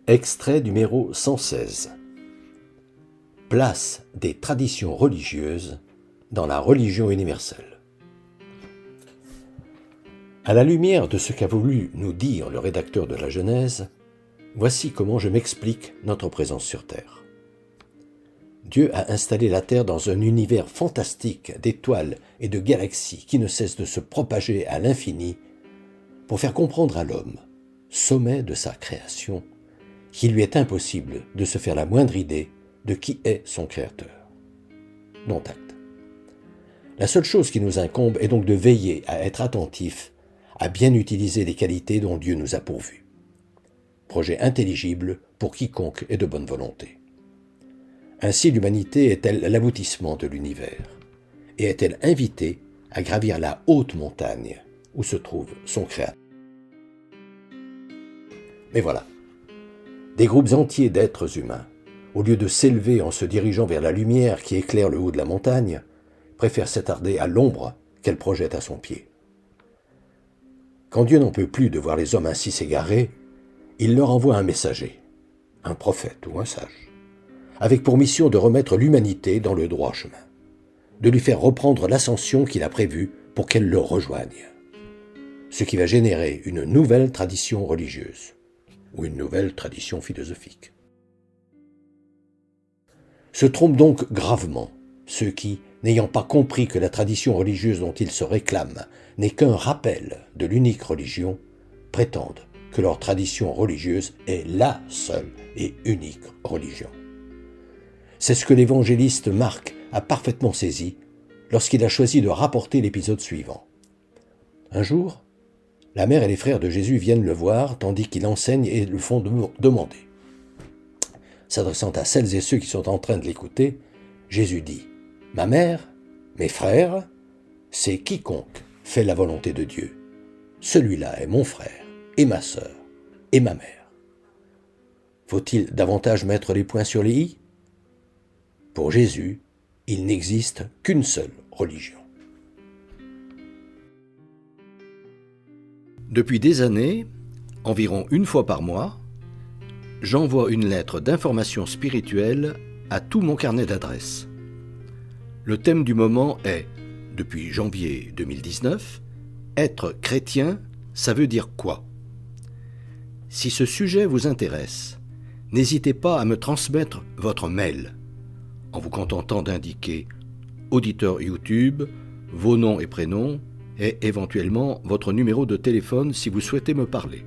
Extrait numéro 116. Place des traditions religieuses dans la religion universelle. À la lumière de ce qu'a voulu nous dire le rédacteur de la Genèse, voici comment je m'explique notre présence sur Terre. Dieu a installé la Terre dans un univers fantastique d'étoiles et de galaxies qui ne cessent de se propager à l'infini pour faire comprendre à l'homme, sommet de sa création, qu'il lui est impossible de se faire la moindre idée de qui est son Créateur. Dont acte. La seule chose qui nous incombe est donc de veiller à être attentifs, à bien utiliser les qualités dont Dieu nous a pourvus. Projet intelligible pour quiconque est de bonne volonté. Ainsi l'humanité est-elle l'aboutissement de l'univers, et est-elle invitée à gravir la haute montagne où se trouve son Créateur. Mais voilà, des groupes entiers d'êtres humains, au lieu de s'élever en se dirigeant vers la lumière qui éclaire le haut de la montagne, préfèrent s'attarder à l'ombre qu'elle projette à son pied. Quand Dieu n'en peut plus de voir les hommes ainsi s'égarer, il leur envoie un messager, un prophète ou un sage, avec pour mission de remettre l'humanité dans le droit chemin, de lui faire reprendre l'ascension qu'il a prévue pour qu'elle le rejoigne, ce qui va générer une nouvelle tradition religieuse, ou une nouvelle tradition philosophique. Se trompent donc gravement ceux qui, n'ayant pas compris que la tradition religieuse dont ils se réclament n'est qu'un rappel de l'unique religion, prétendent que leur tradition religieuse est la seule et unique religion. C'est ce que l'évangéliste Marc a parfaitement saisi lorsqu'il a choisi de rapporter l'épisode suivant. Un jour, la mère et les frères de Jésus viennent le voir tandis qu'il enseigne et le font demander. S'adressant à celles et ceux qui sont en train de l'écouter, Jésus dit « Ma mère, mes frères, c'est quiconque fait la volonté de Dieu. Celui-là est mon frère et ma sœur et ma mère. » Faut-il davantage mettre les points sur les i ? Pour Jésus, il n'existe qu'une seule religion. Depuis des années, environ une fois par mois, j'envoie une lettre d'information spirituelle à tout mon carnet d'adresses. Le thème du moment est, depuis janvier 2019, « Être chrétien, ça veut dire quoi ?» Si ce sujet vous intéresse, n'hésitez pas à me transmettre votre mail, en vous contentant d'indiquer « auditeur YouTube », vos noms et prénoms, et éventuellement votre numéro de téléphone si vous souhaitez me parler.